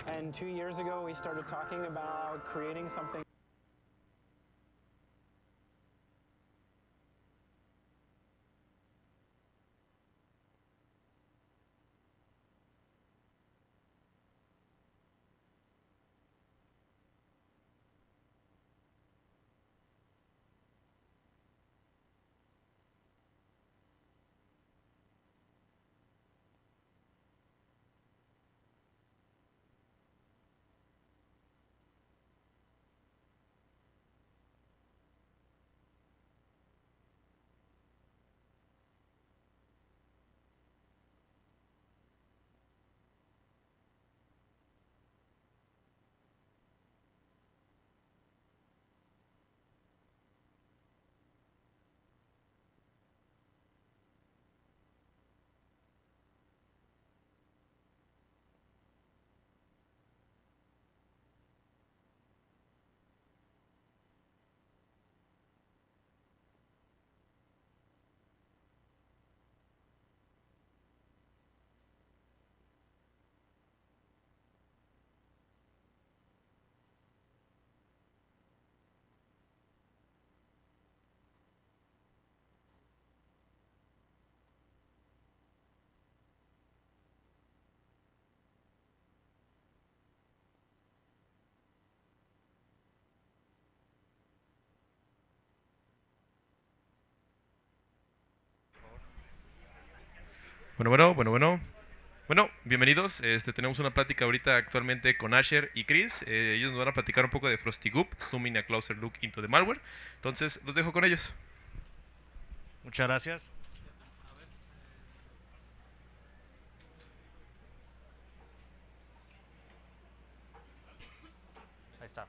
And 2 years ago, we started talking about creating something. Bueno, bienvenidos. Tenemos una plática ahorita actualmente con Asher y Chris. Ellos nos van a platicar un poco de Frosty Goop, zooming a closer look into the malware. Entonces, los dejo con ellos. Muchas gracias. Ahí está.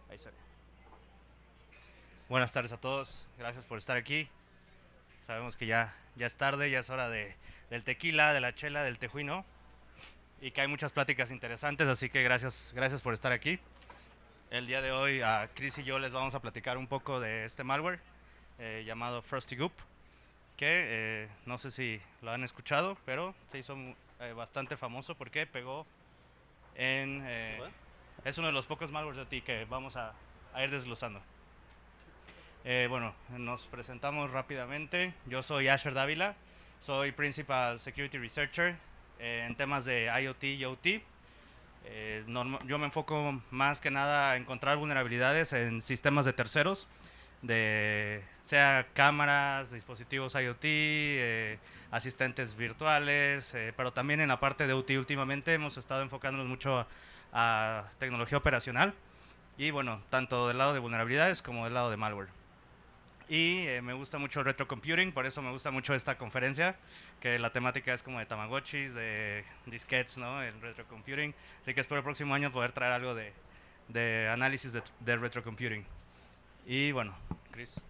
Ahí se ve. Buenas tardes a todos. Gracias por estar aquí. Sabemos que ya es tarde, ya es hora del tequila, de la chela, del tejuino. Y que hay muchas pláticas interesantes, así que gracias por estar aquí. El día de hoy, a Chris y yo les vamos a platicar un poco de este malware llamado Frosty Goop, que no sé si lo han escuchado, pero se hizo bastante famoso porque pegó en... es uno de los pocos malwares de ti que vamos a ir desglosando. Bueno, nos presentamos rápidamente. Yo soy Asher Dávila, soy Principal Security Researcher en temas de IoT y OT. Yo me enfoco más que nada a encontrar vulnerabilidades en sistemas de terceros, sea cámaras, dispositivos IoT, asistentes virtuales, pero también en la parte de OT últimamente hemos estado enfocándonos mucho a tecnología operacional y bueno, tanto del lado de vulnerabilidades como del lado de malware. Y me gusta mucho el retrocomputing, por eso me gusta mucho esta conferencia, que la temática es como de tamagotchis, de disquetes, ¿no? El retrocomputing. Así que espero el próximo año poder traer algo de análisis de retrocomputing. Y bueno, Chris.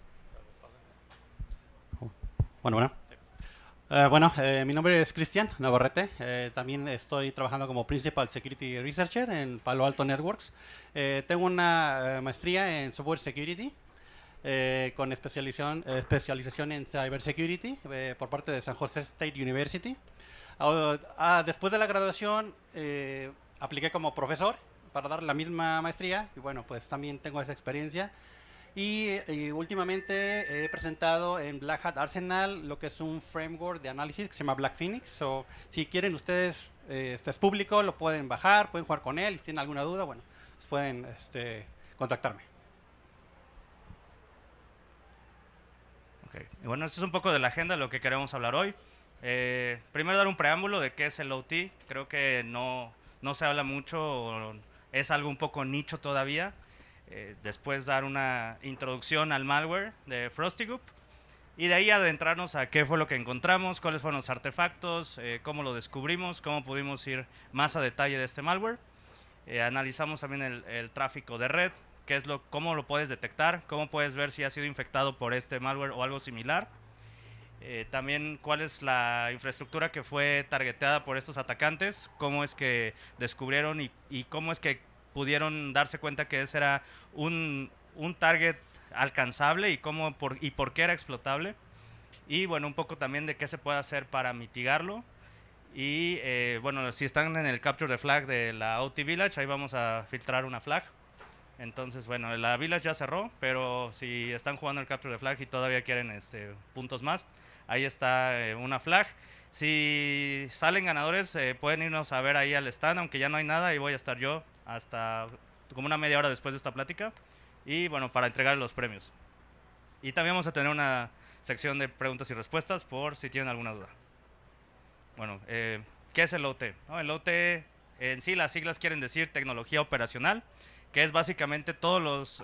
Mi nombre es Cristian Navarrete. También estoy trabajando como Principal Security Researcher en Palo Alto Networks. Tengo una maestría en Software Security con especialización en Cybersecurity por parte de San Jose State University. Después de la graduación apliqué como profesor para dar la misma maestría y bueno, pues también tengo esa experiencia. Y últimamente he presentado en Black Hat Arsenal lo que es un framework de análisis que se llama Black Phoenix. Si quieren ustedes, esto es público, lo pueden bajar, pueden jugar con él. Y si tienen alguna duda, bueno, pues pueden contactarme. Okay. Y bueno, esto es un poco de la agenda de lo que queremos hablar hoy. Primero dar un preámbulo de qué es el OT. Creo que no se habla mucho, es algo un poco nicho todavía. Después dar una introducción al malware de Frosty Goop y de ahí adentrarnos a qué fue lo que encontramos, cuáles fueron los artefactos, cómo lo descubrimos, cómo pudimos ir más a detalle de este malware. Analizamos también el tráfico de red, cómo lo puedes detectar, cómo puedes ver si ha sido infectado por este malware o algo similar. También cuál es la infraestructura que fue targeteada por estos atacantes, cómo es que descubrieron y cómo es que pudieron darse cuenta que ese era un target alcanzable y por qué era explotable. Y bueno, un poco también de qué se puede hacer para mitigarlo. Y bueno, si están en el capture the flag de la OT Village, ahí vamos a filtrar una flag. Entonces, bueno, la Village ya cerró, pero si están jugando el capture the flag y todavía quieren puntos más, ahí está una flag. Si salen ganadores, pueden irnos a ver ahí al stand, aunque ya no hay nada, ahí voy a estar yo hasta como una media hora después de esta plática. Y bueno, para entregar los premios. Y también vamos a tener una sección de preguntas y respuestas por si tienen alguna duda. Bueno, ¿qué es el OT? ¿No? El OT, en sí, las siglas quieren decir tecnología operacional, que es básicamente todos los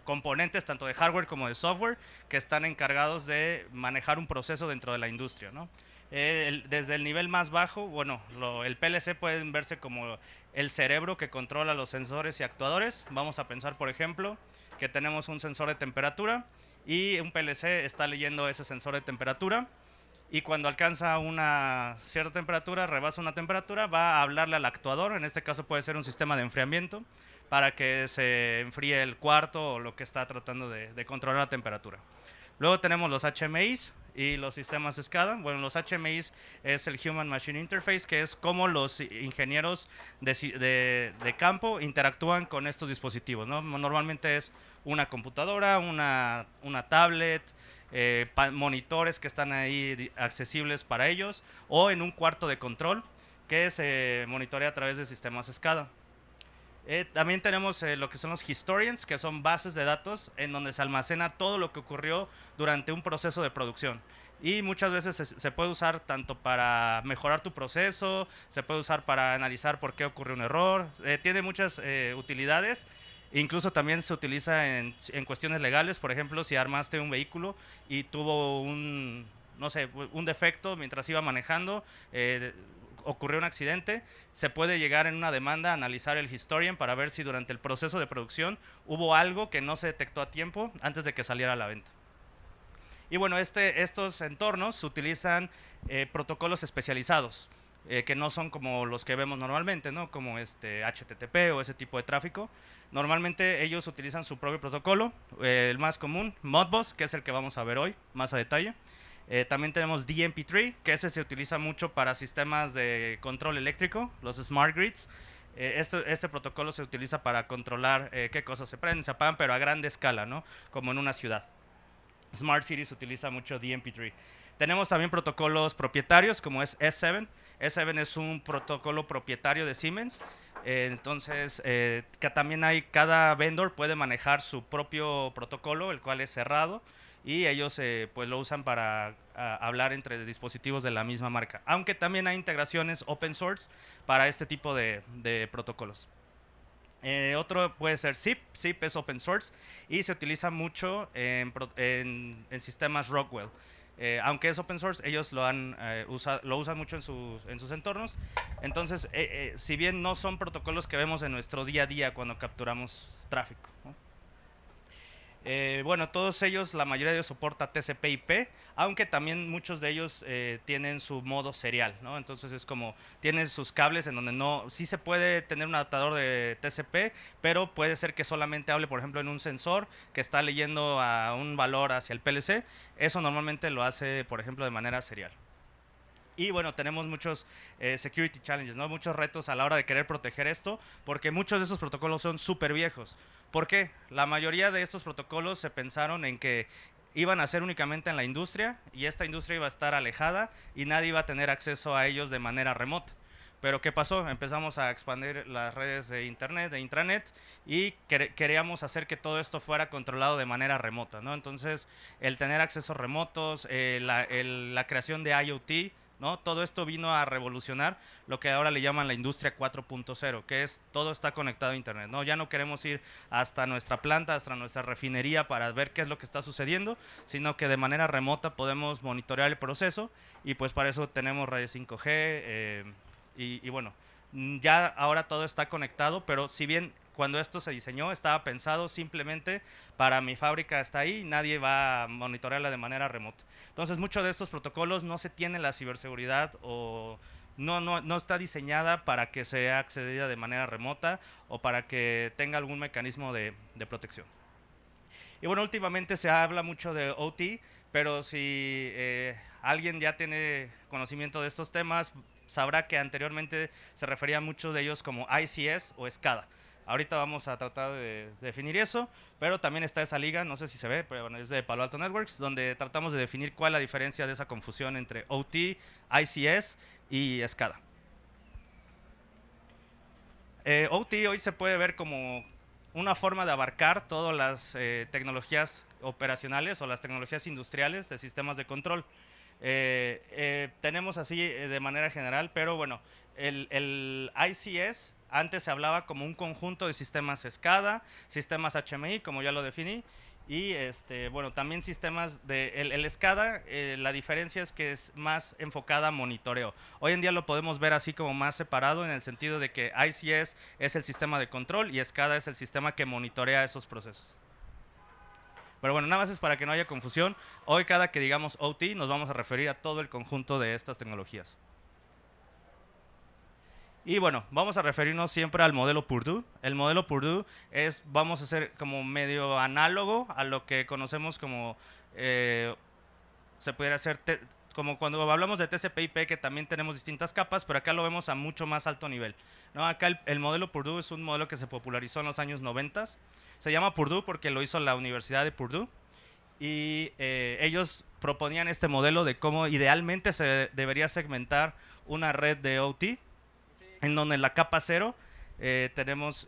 componentes, tanto de hardware como de software, que están encargados de manejar un proceso dentro de la industria, ¿no? Desde el nivel más bajo, bueno, el PLC pueden verse como el cerebro que controla los sensores y actuadores. Vamos a pensar, por ejemplo, que tenemos un sensor de temperatura y un PLC está leyendo ese sensor de temperatura, y cuando alcanza una cierta temperatura, rebasa una temperatura, va a hablarle al actuador, en este caso puede ser un sistema de enfriamiento, para que se enfríe el cuarto o lo que está tratando de controlar la temperatura. Luego tenemos los HMIs y los sistemas SCADA. Bueno, los HMIs es el Human Machine Interface, que es cómo los ingenieros de campo interactúan con estos dispositivos, ¿no? Normalmente es una computadora, una tablet, monitores que están ahí accesibles para ellos, o en un cuarto de control que se monitorea a través de sistemas SCADA. También tenemos lo que son los historians, que son bases de datos en donde se almacena todo lo que ocurrió durante un proceso de producción. Y muchas veces se puede usar tanto para mejorar tu proceso, se puede usar para analizar por qué ocurrió un error. Tiene muchas utilidades. Incluso también se utiliza en cuestiones legales. Por ejemplo, si armaste un vehículo y tuvo no sé, un defecto mientras iba manejando, ocurrió un accidente, se puede llegar en una demanda a analizar el historian para ver si durante el proceso de producción hubo algo que no se detectó a tiempo antes de que saliera a la venta. Y bueno, estos entornos utilizan protocolos especializados, que no son como los que vemos normalmente, ¿no? Como HTTP o ese tipo de tráfico. Normalmente ellos utilizan su propio protocolo, el más común, Modbus, que es el que vamos a ver hoy más a detalle. También tenemos DMP3, que ese se utiliza mucho para sistemas de control eléctrico, los smart grids. Este protocolo se utiliza para controlar qué cosas se prenden, se apagan, pero a grande escala, ¿no? Como en una ciudad. Smart Cities utiliza mucho DMP3. Tenemos también protocolos propietarios, como es S7. S7 es un protocolo propietario de Siemens. Entonces, que también cada vendor puede manejar su propio protocolo, el cual es cerrado, y ellos pues lo usan para hablar entre dispositivos de la misma marca. Aunque también hay integraciones open source para este tipo de protocolos. Otro puede ser ZIP. ZIP es open source y se utiliza mucho en sistemas Rockwell. Aunque es open source, ellos lo usan mucho en sus entornos. Entonces, si bien no son protocolos que vemos en nuestro día a día cuando capturamos tráfico, ¿no? Bueno, todos ellos, la mayoría de ellos soporta TCP/IP, aunque también muchos de ellos tienen su modo serial, ¿no? Entonces es como, tienen sus cables en donde sí se puede tener un adaptador de TCP, pero puede ser que solamente hable, por ejemplo, en un sensor que está leyendo a un valor hacia el PLC. Eso normalmente lo hace, por ejemplo, de manera serial. Y bueno, tenemos muchos security challenges, ¿no? Muchos retos a la hora de querer proteger esto, porque muchos de esos protocolos son súper viejos. ¿Por qué? La mayoría de estos protocolos se pensaron en que iban a ser únicamente en la industria, y esta industria iba a estar alejada y nadie iba a tener acceso a ellos de manera remota. Pero ¿qué pasó? Empezamos a expandir las redes de internet, de intranet, y queríamos hacer que todo esto fuera controlado de manera remota, ¿no? Entonces, el tener accesos remotos, la creación de IoT, ¿no? Todo esto vino a revolucionar lo que ahora le llaman la industria 4.0, que es todo está conectado a internet, ¿no? Ya no queremos ir hasta nuestra planta, hasta nuestra refinería para ver qué es lo que está sucediendo, sino que de manera remota podemos monitorear el proceso, y pues para eso tenemos redes 5G, y bueno, ya ahora todo está conectado, pero si bien cuando esto se diseñó estaba pensado simplemente para mi fábrica está ahí, nadie va a monitorearla de manera remota. Entonces muchos de estos protocolos no se tiene la ciberseguridad, o no está diseñada para que sea accedida de manera remota o para que tenga algún mecanismo de protección. Y bueno, últimamente se habla mucho de OT, pero si alguien ya tiene conocimiento de estos temas, sabrá que anteriormente se refería a muchos de ellos como ICS o SCADA. Ahorita vamos a tratar de definir eso, pero también está esa liga, no sé si se ve, pero bueno, es de Palo Alto Networks, donde tratamos de definir cuál es la diferencia de esa confusión entre OT, ICS y SCADA. OT hoy se puede ver como una forma de abarcar todas las tecnologías operacionales o las tecnologías industriales de sistemas de control. Tenemos así de manera general, pero bueno, el ICS antes se hablaba como un conjunto de sistemas SCADA, sistemas HMI, como ya lo definí, y bueno, también sistemas de el SCADA, la diferencia es que es más enfocada a monitoreo. Hoy en día lo podemos ver así como más separado en el sentido de que ICS es el sistema de control y SCADA es el sistema que monitorea esos procesos. Pero bueno, nada más es para que no haya confusión. Hoy cada que digamos OT nos vamos a referir a todo el conjunto de estas tecnologías. Y bueno, vamos a referirnos siempre al modelo Purdue. El modelo Purdue es, vamos a hacer como medio análogo a lo que conocemos como, se pudiera hacer, como cuando hablamos de TCP/IP, que también tenemos distintas capas, pero acá lo vemos a mucho más alto nivel, ¿no? Acá el modelo Purdue es un modelo que se popularizó en los años 90. Se llama Purdue porque lo hizo la Universidad de Purdue. Y ellos proponían este modelo de cómo idealmente se debería segmentar una red de OT, en donde en la capa 0 tenemos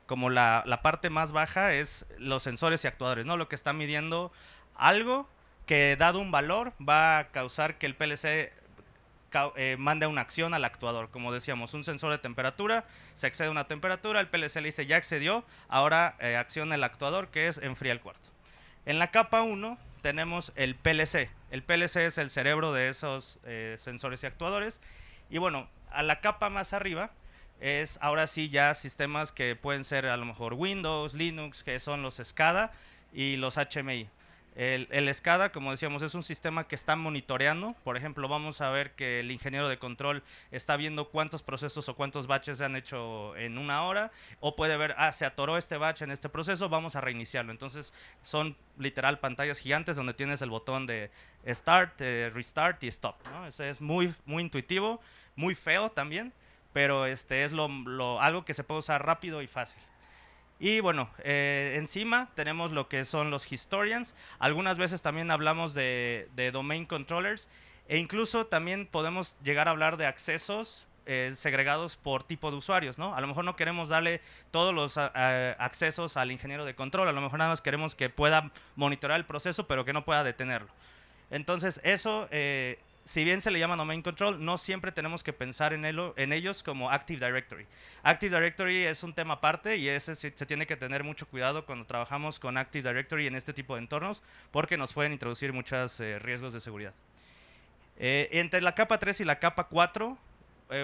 como la parte más baja es los sensores y actuadores, ¿no? Lo que está midiendo algo que, dado un valor, va a causar que el PLC mande una acción al actuador. Como decíamos, un sensor de temperatura, se excede una temperatura, el PLC le dice ya excedió, ahora acciona el actuador, que es enfría el cuarto. En la capa 1 tenemos el PLC. El PLC es el cerebro de esos sensores y actuadores. Y bueno, a la capa más arriba es ahora sí ya sistemas que pueden ser a lo mejor Windows, Linux, que son los SCADA y los HMI. El SCADA, como decíamos, es un sistema que está monitoreando. Por ejemplo, vamos a ver que el ingeniero de control está viendo cuántos procesos o cuántos batches se han hecho en una hora, o puede ver, se atoró este batch en este proceso, vamos a reiniciarlo. Entonces son literal pantallas gigantes donde tienes el botón de Start, Restart y Stop, ¿no? Ese es muy intuitivo, muy feo también, pero es algo que se puede usar rápido y fácil. Y bueno, encima tenemos lo que son los historians. Algunas veces también hablamos de domain controllers, e incluso también podemos llegar a hablar de accesos segregados por tipo de usuarios, ¿no? A lo mejor no queremos darle todos los accesos al ingeniero de control, a lo mejor nada más queremos que pueda monitorear el proceso, pero que no pueda detenerlo. Entonces eso, si bien se le llama domain control, no siempre tenemos que pensar en ellos como Active Directory. Active Directory es un tema aparte y ese se tiene que tener mucho cuidado cuando trabajamos con Active Directory en este tipo de entornos, porque nos pueden introducir muchos riesgos de seguridad. Entre la capa 3 y la capa 4,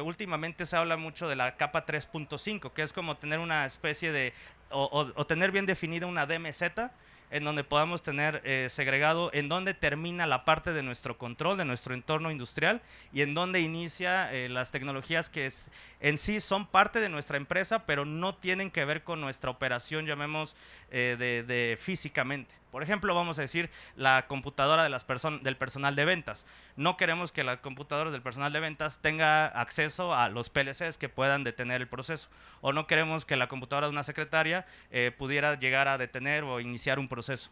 últimamente se habla mucho de la capa 3.5, que es como tener una especie de, o tener bien definida una DMZ, en donde podamos tener segregado en dónde termina la parte de nuestro control, de nuestro entorno industrial, y en dónde inicia las tecnologías que en sí son parte de nuestra empresa, pero no tienen que ver con nuestra operación, llamemos, de físicamente. Por ejemplo, vamos a decir la computadora del personal de ventas. No queremos que la computadora del personal de ventas tenga acceso a los PLCs que puedan detener el proceso. O no queremos que la computadora de una secretaria pudiera llegar a detener o iniciar un proceso.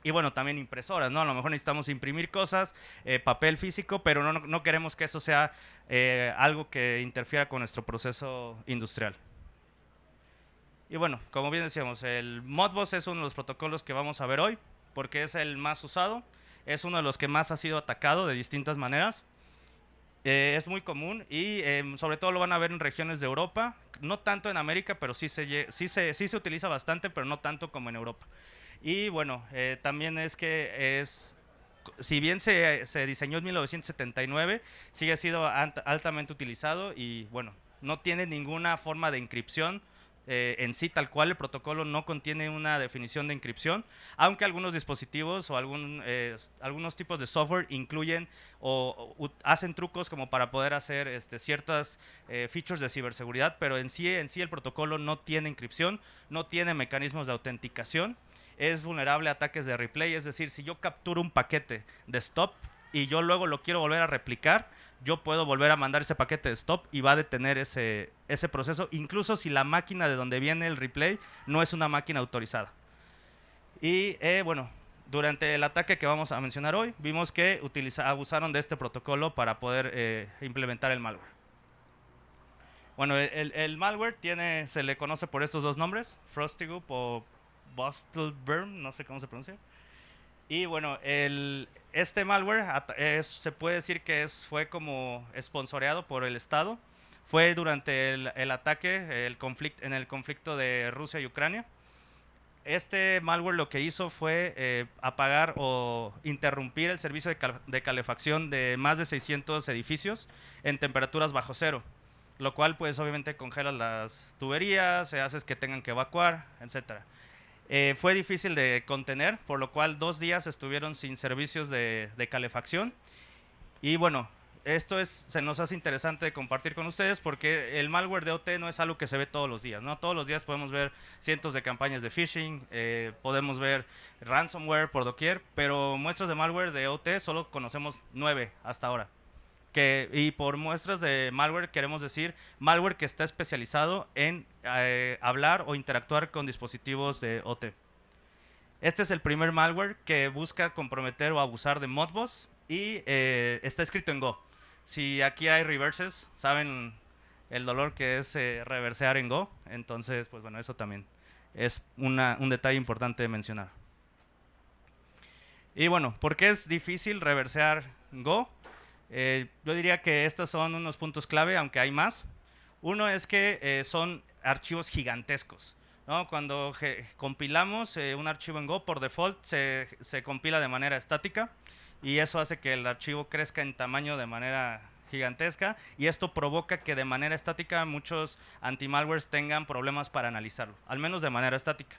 Y bueno, también impresoras, ¿no? A lo mejor necesitamos imprimir cosas, papel físico, pero no queremos que eso sea algo que interfiera con nuestro proceso industrial. Y bueno, como bien decíamos, el Modbus es uno de los protocolos que vamos a ver hoy, porque es el más usado, es uno de los que más ha sido atacado de distintas maneras. Es muy común y sobre todo lo van a ver en regiones de Europa, no tanto en América, pero sí se utiliza bastante, pero no tanto como en Europa. Y bueno, también es que si bien se diseñó en 1979, sigue siendo altamente utilizado y bueno, no tiene ninguna forma de encripción. En sí, tal cual, el protocolo no contiene una definición de encripción, aunque algunos dispositivos o algunos tipos de software incluyen o hacen trucos como para poder hacer ciertas features de ciberseguridad, pero en sí el protocolo no tiene encripción, no tiene mecanismos de autenticación, es vulnerable a ataques de replay, es decir, si yo capturo un paquete de stop y yo luego lo quiero volver a replicar, yo puedo volver a mandar ese paquete de stop y va a detener ese proceso, incluso si la máquina de donde viene el replay no es una máquina autorizada. Y bueno, durante el ataque que vamos a mencionar hoy, vimos que abusaron de este protocolo para poder implementar el malware. Bueno, el malware se le conoce por estos dos nombres, FrostyGoop o Bustelburn, no sé cómo se pronuncia. Y bueno, este malware se puede decir que fue como sponsoreado por el Estado. Fue durante el ataque, en el conflicto de Rusia y Ucrania. Este malware lo que hizo fue apagar o interrumpir el servicio de calefacción de más de 600 edificios en temperaturas bajo cero, lo cual pues obviamente congela las tuberías, hace que tengan que evacuar, etcétera. Fue difícil de contener, por lo cual 2 días estuvieron sin servicios de calefacción. Y bueno, esto se nos hace interesante compartir con ustedes porque el malware de OT no es algo que se ve todos los días, ¿no? Todos los días podemos ver cientos de campañas de phishing, podemos ver ransomware por doquier, pero muestras de malware de OT solo conocemos 9 hasta ahora. Y por muestras de malware queremos decir malware que está especializado en hablar o interactuar con dispositivos de OT. Este es el primer malware que busca comprometer o abusar de Modbus y está escrito en Go. Si aquí hay reverses, saben el dolor que es reversear en Go, entonces pues bueno, eso también es un detalle importante de mencionar. Y bueno, ¿por qué es difícil reversear Go? Yo diría que estos son unos puntos clave, aunque hay más. Uno es que son archivos gigantescos, ¿no? Cuando compilamos un archivo en Go, por default se compila de manera estática y eso hace que el archivo crezca en tamaño de manera gigantesca y esto provoca que de manera estática muchos anti-malwares tengan problemas para analizarlo, al menos de manera estática.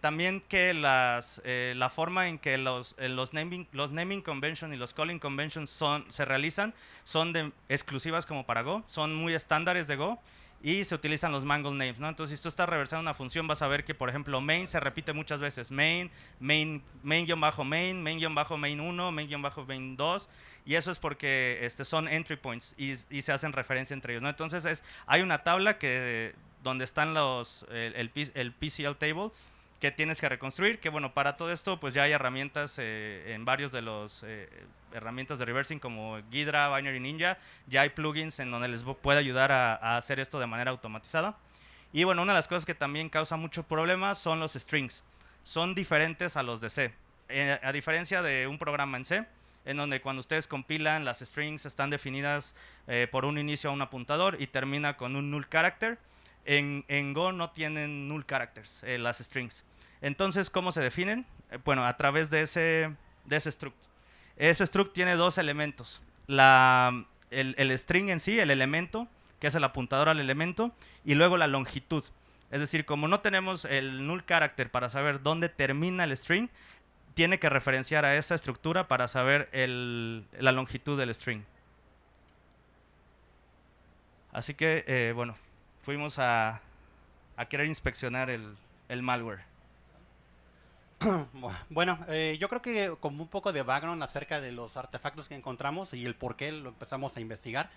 También que la forma en que los naming convention y los calling conventions se realizan son exclusivas como para Go, son muy estándares de Go y se utilizan los mangle names, ¿no? Entonces, si tú estás reversando una función, vas a ver que, por ejemplo, main se repite muchas veces. Main, main-main, main-main 1, main-main 2, y eso es porque son entry points y se hacen referencia entre ellos, ¿no? Entonces, hay una tabla donde están el PCL table que tienes que reconstruir, que bueno, para todo esto pues ya hay herramientas en varios de los herramientas de reversing como Ghidra, Binary Ninja, ya hay plugins en donde les puede ayudar a hacer esto de manera automatizada. Y bueno, una de las cosas que también causa mucho problema son los strings, son diferentes a los de C, a diferencia de un programa en C, en donde cuando ustedes compilan las strings están definidas por un inicio a un apuntador y termina con un null character. En Go no tienen null characters las strings. Entonces, ¿cómo se definen? Bueno, a través de ese struct. Ese struct tiene 2 elementos. El string en sí, el elemento, que es el apuntador al elemento, y luego la longitud. Es decir, como no tenemos el null character para saber dónde termina el string, tiene que referenciar a esa estructura para saber la longitud del string. Así que, bueno, fuimos a querer inspeccionar el malware. Bueno, yo creo que como un poco de background acerca de los artefactos que encontramos y el por qué lo empezamos a investigar,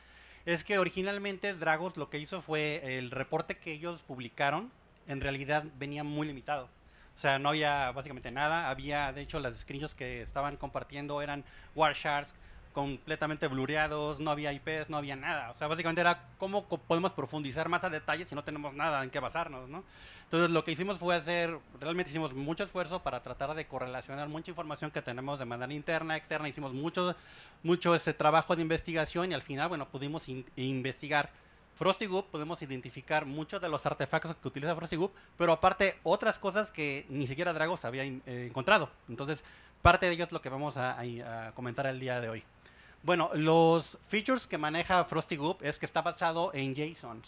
es que originalmente Dragos lo que hizo fue el reporte que ellos publicaron, en realidad venía muy limitado. O sea, no había básicamente nada, había, de hecho, las screenshots que estaban compartiendo eran warshards completamente blureados, no había IPs, no había nada. O sea, básicamente era cómo podemos profundizar más a detalle si no tenemos nada en qué basarnos, ¿no? Entonces, lo que hicimos fue realmente hicimos mucho esfuerzo para tratar de correlacionar mucha información que tenemos de manera interna, externa. Hicimos mucho trabajo de investigación y al final, bueno, pudimos investigar FrostyGoop, podemos identificar muchos de los artefactos que utiliza FrostyGoop, pero aparte otras cosas que ni siquiera Dragos había encontrado. Entonces, parte de ello es lo que vamos a comentar el día de hoy. Bueno, los features que maneja FrostyGoop es que está basado en JSON.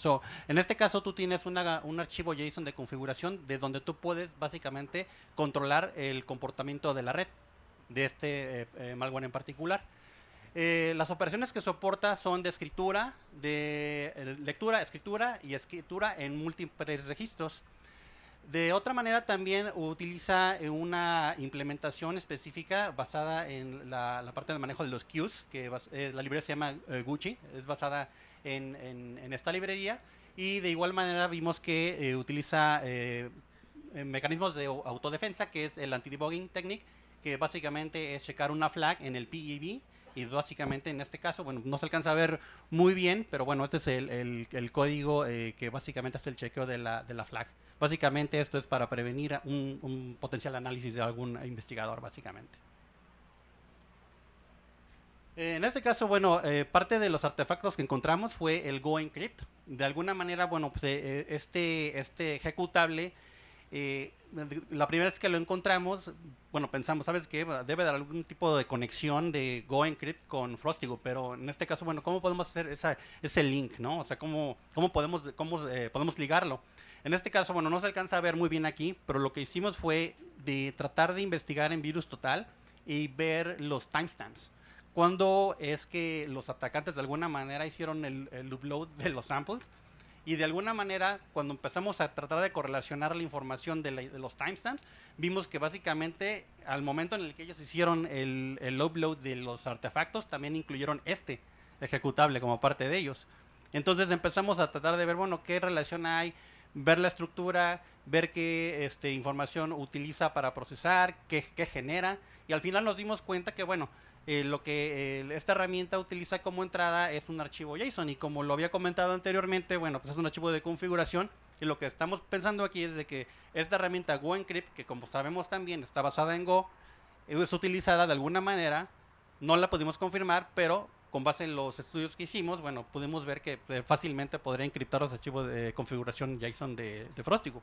En este caso, tú tienes un archivo JSON de configuración de donde tú puedes básicamente controlar el comportamiento de la red de este malware en particular. Las operaciones que soporta son de escritura, de lectura, escritura y escritura en múltiples registros. De otra manera también utiliza una implementación específica basada en la parte de manejo de los queues, que la librería se llama Gucci, es basada en esta librería, y de igual manera vimos que utiliza mecanismos de autodefensa, que es el anti-debugging technique, que básicamente es checar una flag en el PEB, y básicamente en este caso, bueno, no se alcanza a ver muy bien, pero bueno, este es el código que básicamente hace el chequeo de la flag. Básicamente esto es para prevenir un potencial análisis de algún investigador, básicamente. En este caso, bueno, parte de los artefactos que encontramos fue el GoEncrypt. De alguna manera, bueno, pues este ejecutable, la primera vez que lo encontramos, bueno, pensamos, ¿sabes qué? Debe de haber algún tipo de conexión de GoEncrypt con Frostigu, pero en este caso, bueno, ¿cómo podemos hacer ese link, no? O sea, ¿cómo podemos ligarlo? En este caso, bueno, no se alcanza a ver muy bien aquí, pero lo que hicimos fue de tratar de investigar en VirusTotal y ver los timestamps. Cuando es que los atacantes de alguna manera hicieron el upload de los samples, y de alguna manera cuando empezamos a tratar de correlacionar la información de los timestamps, vimos que básicamente al momento en el que ellos hicieron el upload de los artefactos, también incluyeron este ejecutable como parte de ellos. Entonces empezamos a tratar de ver, bueno, qué relación hay, ver la estructura, ver qué información utiliza para procesar, qué genera, y al final nos dimos cuenta que, bueno, lo que esta herramienta utiliza como entrada es un archivo JSON, y como lo había comentado anteriormente, bueno, pues es un archivo de configuración, y lo que estamos pensando aquí es de que esta herramienta GoEncrypt, que como sabemos también está basada en Go, es utilizada de alguna manera, no la pudimos confirmar, pero con base en los estudios que hicimos, bueno, pudimos ver que fácilmente podría encriptar los archivos de configuración JSON de Frostigu.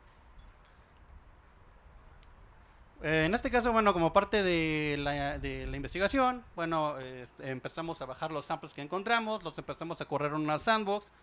En este caso, bueno, como parte de la investigación, bueno, empezamos a bajar los samples que encontramos, los empezamos a correr en una sandbox.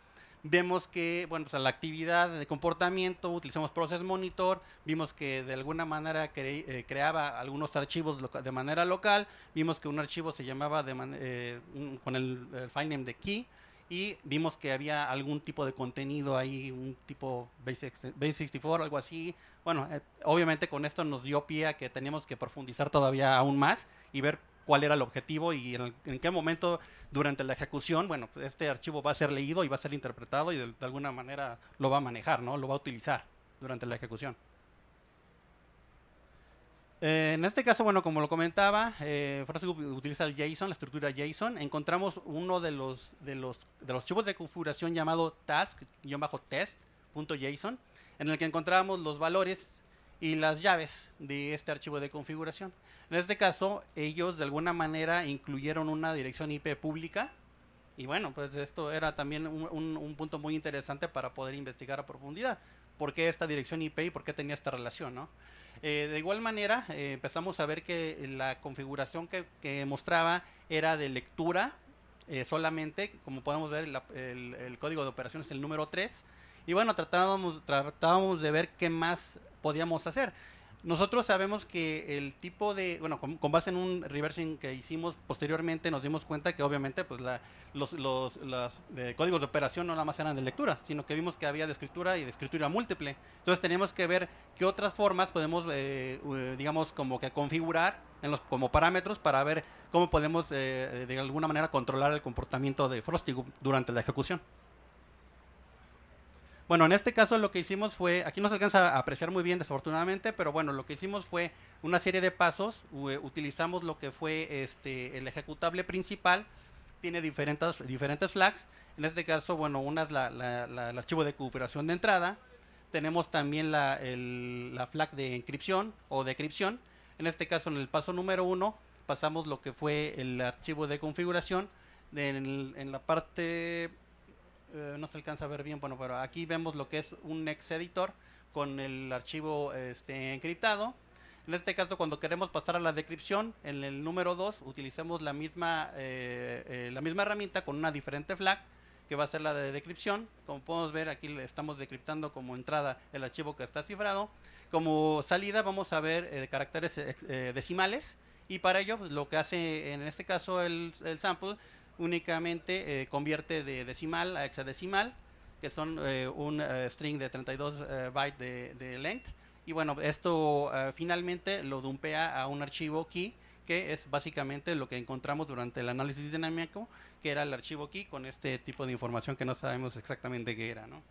Vemos que, bueno, pues la actividad de comportamiento, utilizamos Process Monitor, vimos que de alguna manera creaba algunos archivos de manera local, vimos que un archivo se llamaba con el filename de key, y vimos que había algún tipo de contenido ahí, un tipo base64, algo así. Bueno, obviamente con esto nos dio pie a que teníamos que profundizar todavía aún más y ver cuál era el objetivo y en qué momento durante la ejecución, bueno, pues este archivo va a ser leído y va a ser interpretado y de alguna manera lo va a manejar, ¿no? Lo va a utilizar durante la ejecución. En este caso, bueno, como lo comentaba, Frostigu utiliza el JSON, la estructura JSON. Encontramos uno de los archivos de configuración llamado task-test.json, en el que encontramos los valores y las llaves de este archivo de configuración. En este caso, ellos de alguna manera incluyeron una dirección IP pública, y bueno, pues esto era también un punto muy interesante para poder investigar a profundidad. ¿Por qué esta dirección IP y por qué tenía esta relación, ¿no? De igual manera, empezamos a ver que la configuración que mostraba era de lectura solamente. Como podemos ver, el código de operación es el número 3. Y bueno, tratábamos de ver qué más podíamos hacer. Nosotros sabemos que el tipo de, bueno, con base en un reversing que hicimos posteriormente, nos dimos cuenta que obviamente pues los códigos de operación no nada más eran de lectura, sino que vimos que había de escritura y de escritura múltiple. Entonces teníamos que ver qué otras formas podemos, digamos, como que configurar como parámetros para ver cómo podemos de alguna manera controlar el comportamiento de Frostigu durante la ejecución. Bueno, en este caso lo que hicimos fue, aquí no se alcanza a apreciar muy bien desafortunadamente, pero bueno, lo que hicimos fue una serie de pasos. Utilizamos lo que fue el ejecutable principal, tiene diferentes flags. En este caso, bueno, una es el archivo de configuración de entrada. Tenemos también la flag de encripción o decrypción. En este caso, en el paso número 1, pasamos lo que fue el archivo de configuración. En la parte... no se alcanza a ver bien, bueno, pero aquí vemos lo que es un NextEditor con el archivo encriptado. En este caso, cuando queremos pasar a la decrypción, en el número 2 utilizamos la misma herramienta con una diferente flag, que va a ser la de decrypción. Como podemos ver, aquí estamos decriptando como entrada el archivo que está cifrado. Como salida vamos a ver caracteres decimales, y para ello pues, lo que hace en este caso el sample únicamente convierte de decimal a hexadecimal, que son un string de 32 bytes de length, Y bueno, esto finalmente lo dumpea a un archivo key, que es básicamente lo que encontramos durante el análisis dinámico, que era el archivo key con este tipo de información que no sabemos exactamente qué era, ¿no?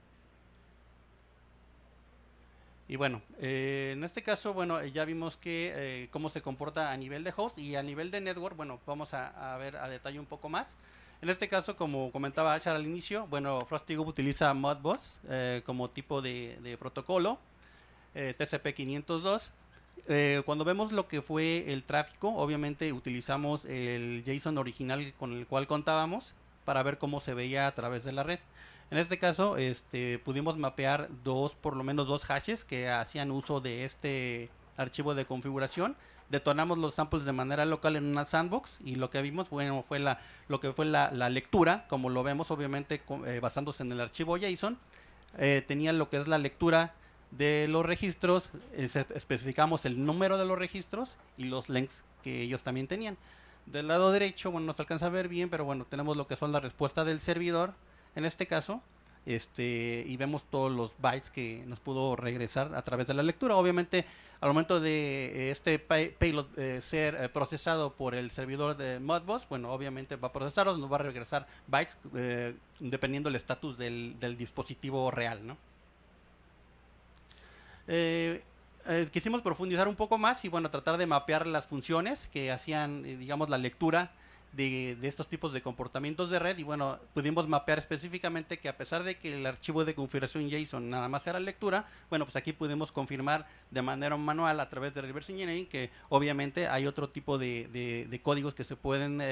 Y bueno, en este caso, bueno, ya vimos que cómo se comporta a nivel de host y a nivel de network. Bueno, vamos a ver a detalle un poco más. En este caso, como comentaba Ashar al inicio, bueno, FrostyGup utiliza Modbus como tipo de protocolo, TCP/502. Cuando vemos lo que fue el tráfico, obviamente utilizamos el JSON original con el cual contábamos para ver cómo se veía a través de la red. En este caso, pudimos mapear por lo menos dos hashes que hacían uso de este archivo de configuración. Detonamos los samples de manera local en una sandbox y lo que vimos, bueno, fue lo que fue la lectura, como lo vemos obviamente basándose en el archivo JSON. Tenía lo que es la lectura de los registros, especificamos el número de los registros y los lengths que ellos también tenían. Del lado derecho, bueno, no se alcanza a ver bien, pero bueno, tenemos lo que son la respuesta del servidor, en este caso, y vemos todos los bytes que nos pudo regresar a través de la lectura. Obviamente, al momento de este payload ser procesado por el servidor de Modbus, bueno, obviamente va a procesarlos, nos va a regresar bytes dependiendo del estatus del dispositivo real, ¿no? Quisimos profundizar un poco más y bueno, tratar de mapear las funciones que hacían, digamos, la lectura de estos tipos de comportamientos de red. Y bueno, pudimos mapear específicamente que a pesar de que el archivo de configuración JSON nada más era lectura, bueno, pues aquí pudimos confirmar de manera manual a través de reverse engineering que obviamente hay otro tipo de códigos que se pueden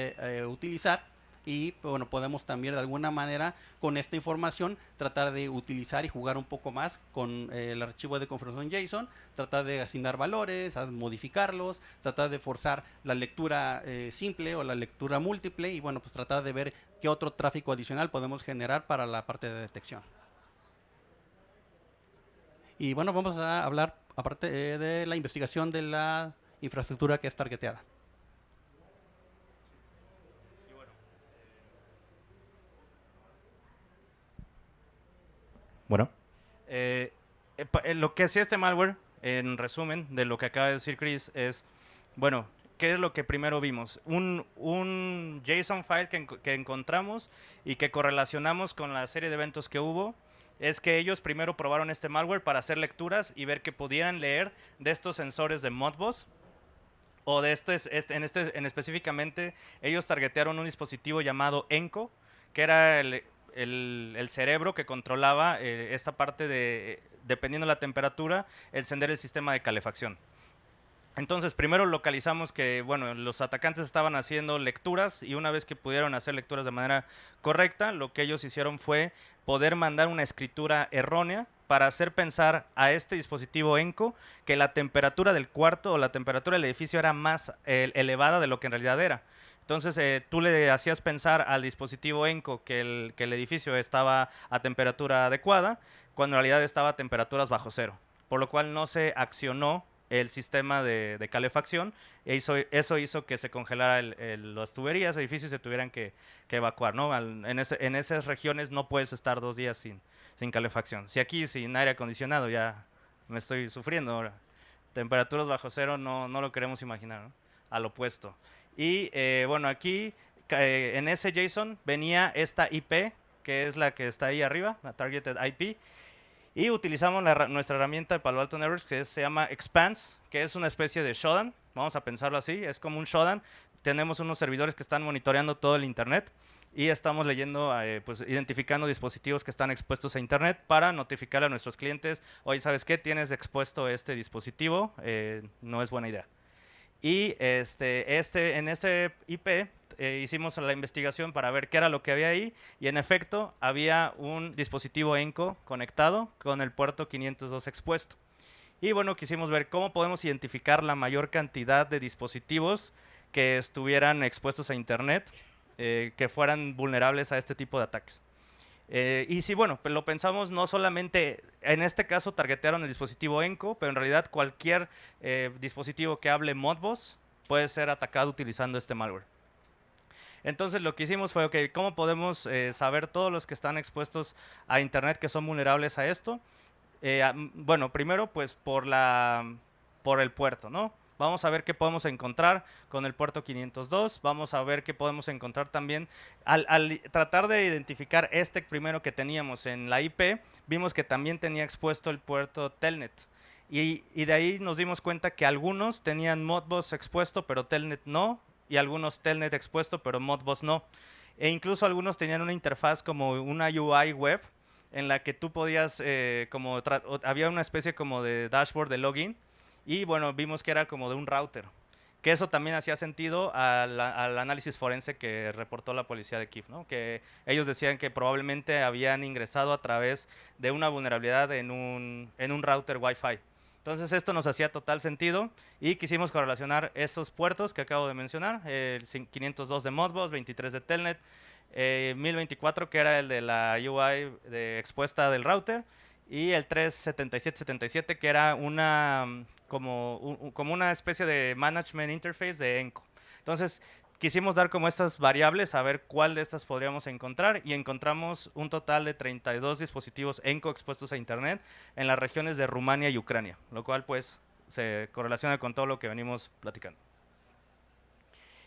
utilizar. Y bueno, podemos también de alguna manera con esta información tratar de utilizar y jugar un poco más con el archivo de configuración JSON, tratar de asignar valores, modificarlos, tratar de forzar la lectura simple o la lectura múltiple y bueno, pues tratar de ver qué otro tráfico adicional podemos generar para la parte de detección. Y bueno, vamos a hablar aparte de la investigación de la infraestructura que es targeteada. Bueno, lo que hacía este malware, en resumen de lo que acaba de decir Chris, es, bueno, ¿qué es lo que primero vimos? Un JSON file que encontramos y que correlacionamos con la serie de eventos que hubo. Es que ellos primero probaron este malware para hacer lecturas y ver que pudieran leer de estos sensores de Modbus. O de en específicamente, ellos targetearon un dispositivo llamado ENCO, que era el cerebro que controlaba esta parte de, dependiendo de la temperatura, encender el sistema de calefacción. Entonces, primero localizamos que, bueno, los atacantes estaban haciendo lecturas y una vez que pudieron hacer lecturas de manera correcta, lo que ellos hicieron fue poder mandar una escritura errónea para hacer pensar a este dispositivo ENCO que la temperatura del cuarto o la temperatura del edificio era más elevada de lo que en realidad era. Entonces, tú le hacías pensar al dispositivo ENCO que el edificio estaba a temperatura adecuada, cuando en realidad estaba a temperaturas bajo cero, por lo cual no se accionó el sistema de calefacción. Eso hizo que se congelara las tuberías, edificios se tuvieran que evacuar, ¿no? En esas regiones no puedes estar 2 días sin calefacción. Si aquí sin aire acondicionado ya me estoy sufriendo ahora. Temperaturas bajo cero no lo queremos imaginar, ¿no? Al opuesto. Y bueno, aquí en ese JSON venía esta IP, que es la que está ahí arriba, la Targeted IP. Y utilizamos nuestra herramienta de Palo Alto Networks que se llama Expanse, que es una especie de Shodan. Vamos a pensarlo así, es como un Shodan. Tenemos unos servidores que están monitoreando todo el Internet y estamos leyendo, pues identificando dispositivos que están expuestos a Internet para notificar a nuestros clientes, oye, ¿sabes qué? Tienes expuesto este dispositivo, no es buena idea. Y en ese IP hicimos la investigación para ver qué era lo que había ahí y en efecto había un dispositivo ENCO conectado con el puerto 502 expuesto. Y bueno, quisimos ver cómo podemos identificar la mayor cantidad de dispositivos que estuvieran expuestos a Internet, que fueran vulnerables a este tipo de ataques. Y sí, bueno, pues lo pensamos no solamente, en este caso targetearon el dispositivo ENCO, pero en realidad cualquier dispositivo que hable Modbus puede ser atacado utilizando este malware. Entonces lo que hicimos fue, ok, ¿cómo podemos saber todos los que están expuestos a Internet que son vulnerables a esto? Bueno, primero pues por el puerto, ¿no? Vamos a ver qué podemos encontrar con el puerto 502. Vamos a ver qué podemos encontrar también. Al tratar de identificar este primero que teníamos en la IP, vimos que también tenía expuesto el puerto Telnet. Y de ahí nos dimos cuenta que algunos tenían Modbus expuesto, pero Telnet no. Y algunos Telnet expuesto, pero Modbus no. E incluso algunos tenían una interfaz como una UI web, en la que tú podías, había una especie como de dashboard de login, y bueno, vimos que era como de un router, que eso también hacía sentido al análisis forense que reportó la policía de Kiev, ¿no? Que ellos decían que probablemente habían ingresado a través de una vulnerabilidad en un router Wi-Fi. Entonces esto nos hacía total sentido y quisimos correlacionar estos puertos que acabo de mencionar, el 502 de Modbus, 23 de Telnet, 1024 que era el de la UI expuesta del router, y el 37777 que era como una especie de management interface de Enco. Entonces quisimos dar como estas variables a ver cuál de estas podríamos encontrar, y encontramos un total de 32 dispositivos Enco expuestos a internet en las regiones de Rumania y Ucrania, lo cual pues se correlaciona con todo lo que venimos platicando.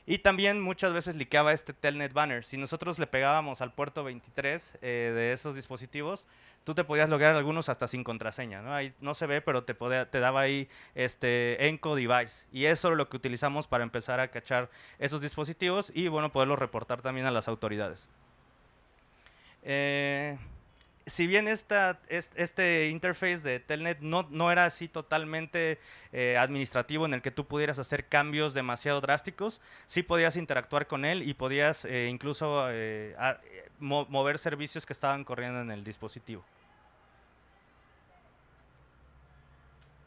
Y también muchas veces liqueaba este Telnet banner. Si nosotros le pegábamos al puerto 23 de esos dispositivos, tú te podías loguear algunos hasta sin contraseña, ¿no? Ahí no se ve, pero te daba ahí Enco device. Y eso es lo que utilizamos para empezar a cachar esos dispositivos y bueno, poderlos reportar también a las autoridades. Si bien este interface de Telnet no era así totalmente administrativo, en el que tú pudieras hacer cambios demasiado drásticos, sí podías interactuar con él y podías incluso mover servicios que estaban corriendo en el dispositivo.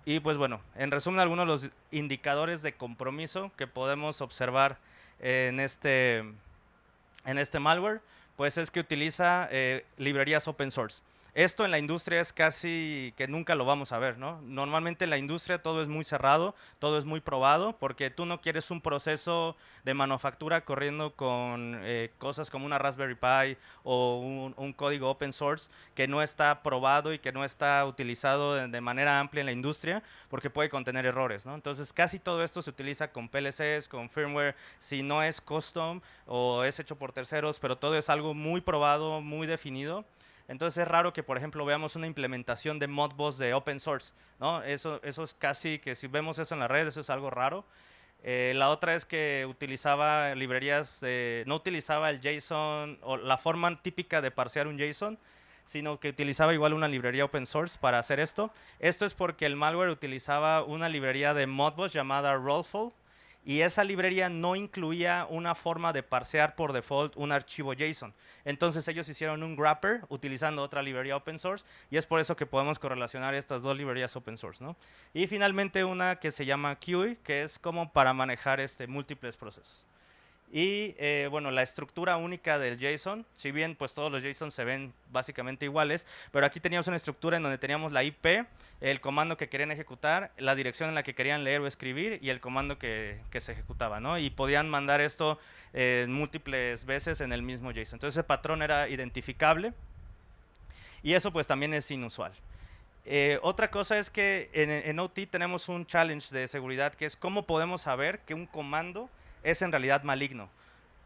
Y pues bueno, en resumen, algunos de los indicadores de compromiso que podemos observar en este malware, pues es que utiliza librerías open source. Esto en la industria es casi que nunca lo vamos a ver, ¿no? Normalmente en la industria todo es muy cerrado, todo es muy probado, porque tú no quieres un proceso de manufactura corriendo con cosas como una Raspberry Pi o un código open source que no está probado y que no está utilizado de manera amplia en la industria, porque puede contener errores, ¿no? Entonces casi todo esto se utiliza con PLCs, con firmware, si no es custom o es hecho por terceros, pero todo es algo muy probado, muy definido. Entonces es raro que, por ejemplo, veamos una implementación de Modbus de open source, ¿no? Eso es casi que si vemos eso en la red, eso es algo raro. La otra es que utilizaba librerías, no utilizaba el JSON o la forma típica de parsear un JSON, sino que utilizaba igual una librería open source para hacer esto. Esto es porque el malware utilizaba una librería de Modbus llamada Rollful, y esa librería no incluía una forma de parsear por default un archivo JSON. Entonces ellos hicieron un wrapper utilizando otra librería open source, y es por eso que podemos correlacionar estas dos librerías open source, ¿no? Y finalmente una que se llama QE, que es como para manejar múltiples procesos. Y bueno, la estructura única del JSON, si bien pues todos los JSON se ven básicamente iguales, pero aquí teníamos una estructura en donde teníamos la IP, el comando que querían ejecutar, la dirección en la que querían leer o escribir y el comando que se ejecutaba, ¿no? Y podían mandar esto múltiples veces en el mismo JSON. Entonces ese patrón era identificable y eso pues también es inusual. Otra cosa es que en OT tenemos un challenge de seguridad, que es cómo podemos saber que un comando es en realidad maligno.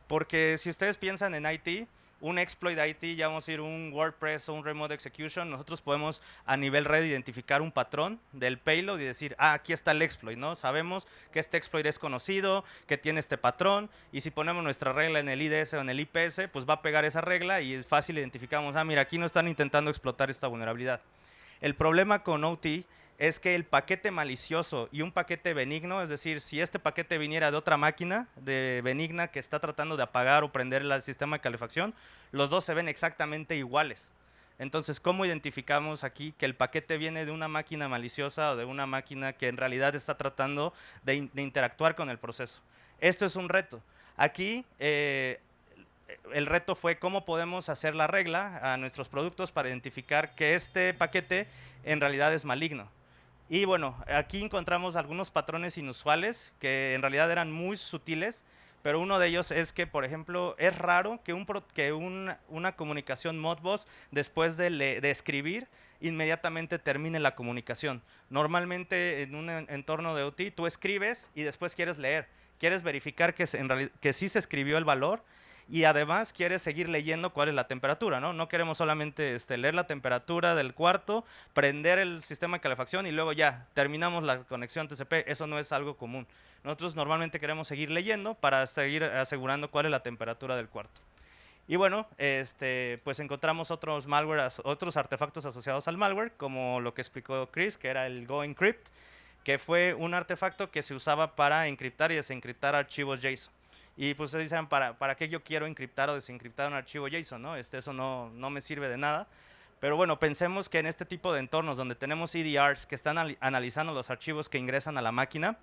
Porque si ustedes piensan en IT, un exploit de IT, ya vamos a ir un WordPress o un remote execution, nosotros podemos a nivel red identificar un patrón del payload y decir, aquí está el exploit, ¿no? Sabemos que este exploit es conocido, que tiene este patrón, y si ponemos nuestra regla en el IDS o en el IPS, pues va a pegar esa regla y es fácil, identificamos, mira, aquí no están intentando explotar esta vulnerabilidad. El problema con OT es que el paquete malicioso y un paquete benigno, es decir, si este paquete viniera de otra máquina de benigna que está tratando de apagar o prender el sistema de calefacción, los dos se ven exactamente iguales. Entonces, ¿cómo identificamos aquí que el paquete viene de una máquina maliciosa o de una máquina que en realidad está tratando de interactuar con el proceso? Esto es un reto. Aquí el reto fue cómo podemos hacer la regla a nuestros productos para identificar que este paquete en realidad es maligno. Y bueno, aquí encontramos algunos patrones inusuales que en realidad eran muy sutiles, pero uno de ellos es que, por ejemplo, es raro que, una comunicación Modbus, después de escribir, inmediatamente termine la comunicación. Normalmente en un entorno de OT tú escribes y después quieres leer, quieres verificar que sí se escribió el valor y además quieres seguir leyendo cuál es la temperatura, ¿no? No queremos solamente leer la temperatura del cuarto, prender el sistema de calefacción y luego ya terminamos la conexión TCP. Eso no es algo común. Nosotros normalmente queremos seguir leyendo para seguir asegurando cuál es la temperatura del cuarto. Y bueno, pues encontramos otros malware, otros artefactos asociados al malware, como lo que explicó Chris, que era el GoEncrypt, que fue un artefacto que se usaba para encriptar y desencriptar archivos JSON. Y pues ustedes dicen, ¿para qué yo quiero encriptar o desencriptar un archivo JSON? ¿No? Eso no me sirve de nada. Pero bueno, pensemos que en este tipo de entornos donde tenemos EDRs que están analizando los archivos que ingresan a la máquina,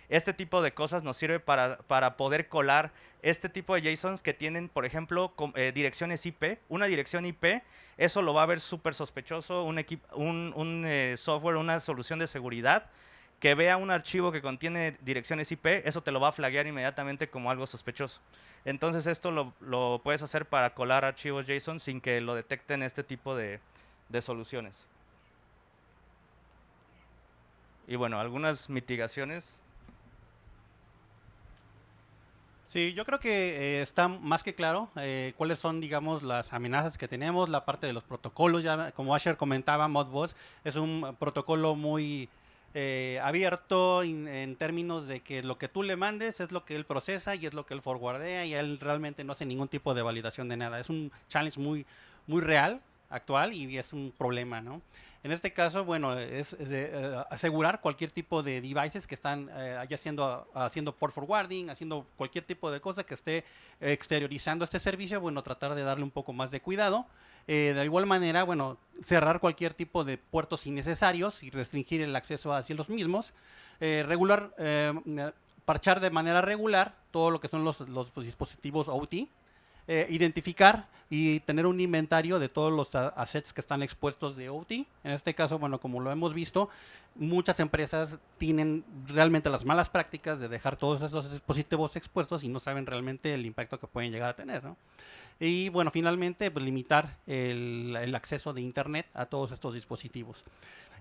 este tipo de cosas nos sirve para poder colar este tipo de JSONs que tienen, por ejemplo, direcciones IP. Una dirección IP, eso lo va a ver súper sospechoso un software, una solución de seguridad que vea un archivo que contiene direcciones IP, eso te lo va a flaguear inmediatamente como algo sospechoso. Entonces esto lo puedes hacer para colar archivos JSON sin que lo detecten este tipo de soluciones. Y bueno, algunas mitigaciones. Sí, yo creo que está más que claro cuáles son, digamos, las amenazas que tenemos, la parte de los protocolos. Ya, como Asher comentaba, Modbus es un protocolo muy abierto en términos de que lo que tú le mandes es lo que él procesa y es lo que él forwardea y él realmente no hace ningún tipo de validación de nada. Es un challenge muy real, actual, y es un problema, ¿no? En este caso, bueno, es asegurar cualquier tipo de devices que están ya haciendo port forwarding, haciendo cualquier tipo de cosa que esté exteriorizando este servicio, bueno, tratar de darle un poco más de cuidado. De igual manera, bueno, cerrar cualquier tipo de puertos innecesarios y restringir el acceso hacia los mismos. Parchar de manera regular todo lo que son los dispositivos OT. Identificar y tener un inventario de todos los assets que están expuestos de OT. En este caso, bueno, como lo hemos visto, muchas empresas tienen realmente las malas prácticas de dejar todos esos dispositivos expuestos y no saben realmente el impacto que pueden llegar a tener, ¿no? Y bueno, finalmente, pues, limitar el acceso de Internet a todos estos dispositivos.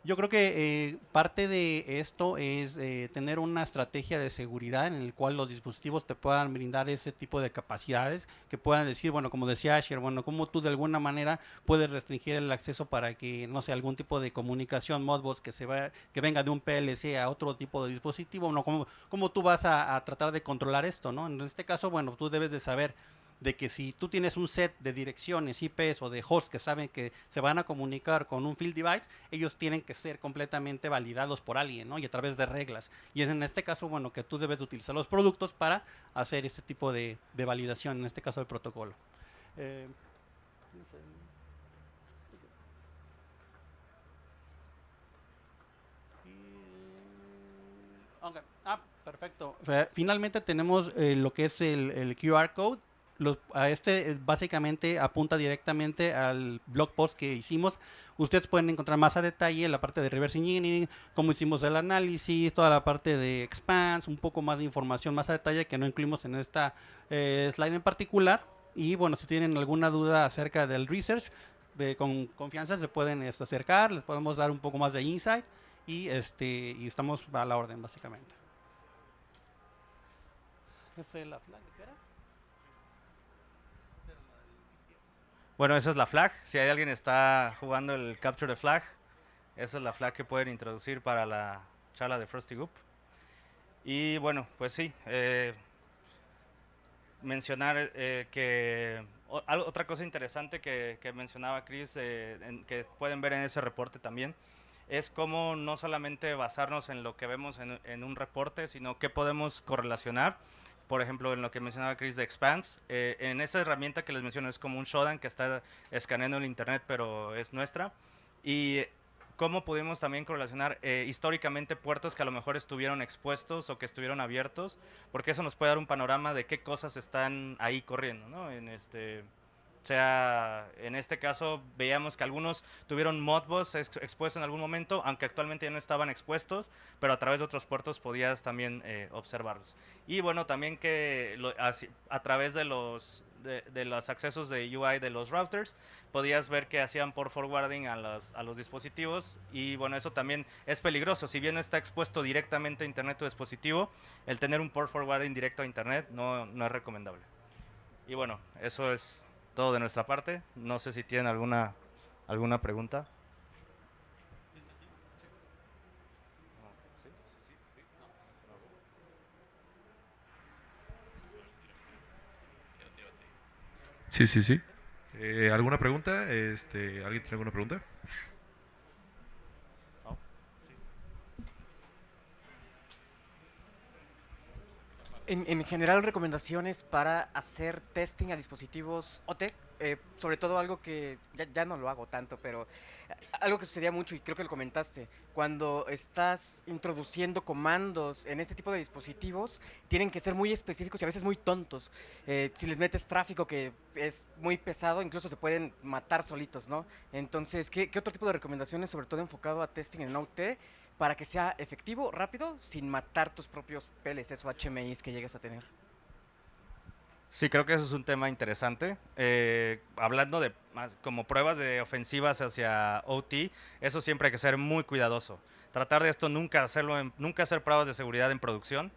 Yo creo que parte de esto es tener una estrategia de seguridad en el cual los dispositivos te puedan brindar ese tipo de capacidades, que puedan decir, bueno, como decía Asher, bueno, cómo tú de alguna manera puedes restringir el acceso para que, no sé, algún tipo de comunicación Modbus que venga de un PLC a otro tipo de dispositivo, ¿no? ¿Cómo tú vas a tratar de controlar esto, ¿no? En este caso, bueno, tú debes de saber de que si tú tienes un set de direcciones IPs o de hosts que saben que se van a comunicar con un field device, ellos tienen que ser completamente validados por alguien, ¿no? Y a través de reglas. Y es en este caso, bueno, que tú debes de utilizar los productos para hacer este tipo de validación, en este caso el protocolo. Okay. Perfecto. Finalmente tenemos lo que es el QR code. Básicamente apunta directamente al blog post que hicimos. Ustedes pueden encontrar más a detalle la parte de reverse engineering, cómo hicimos el análisis, toda la parte de expanse, un poco más de información más a detalle que no incluimos en esta slide en particular. Y bueno, si tienen alguna duda acerca del research, con confianza se pueden acercar, les podemos dar un poco más de insight y estamos a la orden básicamente. ¿Esa es la flag que era? Bueno, esa es la flag. Si hay alguien que está jugando el Capture the Flag, esa es la flag que pueden introducir para la charla de Frosty Goop. Y bueno, pues sí, mencionar que otra cosa interesante que mencionaba Chris, que pueden ver en ese reporte también, es cómo no solamente basarnos en lo que vemos en un reporte, sino qué podemos correlacionar. Por ejemplo, en lo que mencionaba Chris de Expanse, en esa herramienta que les menciono es como un Shodan que está escaneando el internet, pero es nuestra. Y cómo pudimos también correlacionar históricamente puertos que a lo mejor estuvieron expuestos o que estuvieron abiertos, porque eso nos puede dar un panorama de qué cosas están ahí corriendo, ¿no? sea, en este caso veíamos que algunos tuvieron Modbus expuestos en algún momento, aunque actualmente ya no estaban expuestos, pero a través de otros puertos podías también observarlos. Y bueno, también que a través de los accesos de UI de los routers, podías ver que hacían port forwarding a los dispositivos, y bueno, eso también es peligroso. Si bien no está expuesto directamente a internet tu dispositivo, el tener un port forwarding directo a internet no es recomendable. Y bueno, eso es todo de nuestra parte. No sé si tienen alguna pregunta. Sí, sí, sí. ¿Alguna pregunta? ¿Alguien tiene alguna pregunta? En general, recomendaciones para hacer testing a dispositivos OT, sobre todo algo que ya no lo hago tanto, pero algo que sucedía mucho, y creo que lo comentaste, cuando estás introduciendo comandos en este tipo de dispositivos, tienen que ser muy específicos y a veces muy tontos. Si les metes tráfico que es muy pesado, incluso se pueden matar solitos, ¿no? Entonces, ¿qué otro tipo de recomendaciones, sobre todo enfocado a testing en OT, para que sea efectivo, rápido, sin matar tus propios PLCs o HMIs que llegues a tener? Sí, creo que eso es un tema interesante. Hablando de como pruebas de ofensivas hacia OT, eso siempre hay que ser muy cuidadoso. Tratar de esto nunca hacer pruebas de seguridad en producción.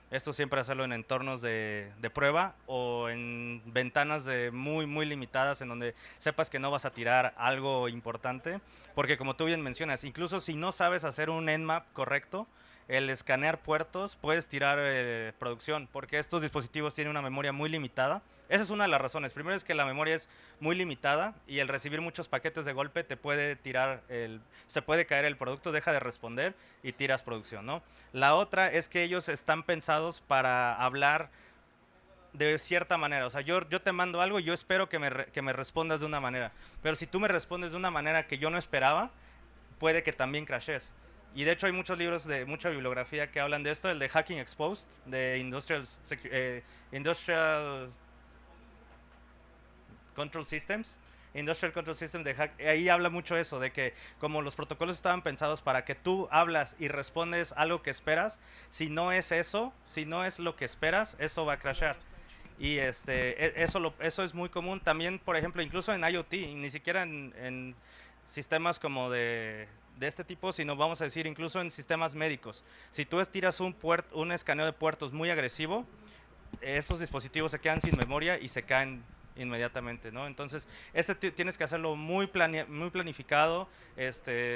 Esto siempre hacerlo en entornos de prueba o en ventanas muy limitadas, en donde sepas que no vas a tirar algo importante, porque como tú bien mencionas, incluso si no sabes hacer un Nmap correcto, el escanear puertos, puedes tirar producción, porque estos dispositivos tienen una memoria muy limitada. Esa es una de las razones. Primero es que la memoria es muy limitada y el recibir muchos paquetes de golpe te puede se puede caer el producto, deja de responder y tiras producción, ¿no? La otra es que ellos están pensados para hablar de cierta manera. O sea, yo te mando algo y yo espero que me respondas de una manera. Pero si tú me respondes de una manera que yo no esperaba, puede que también crashes. Y de hecho hay muchos libros de mucha bibliografía que hablan de esto, el de Hacking Exposed, de Industrial Control Systems. Industrial Control System ahí habla mucho eso, de que como los protocolos estaban pensados para que tú hablas y respondes algo que esperas, si no es eso, si no es lo que esperas, eso va a crashar. Y eso es muy común también, por ejemplo, incluso en IoT, ni siquiera en sistemas como de este tipo, sino vamos a decir incluso en sistemas médicos. Si tú tiras un escaneo de puertos muy agresivo, esos dispositivos se quedan sin memoria y se caen inmediatamente, ¿no? Entonces, tienes que hacerlo muy planificado.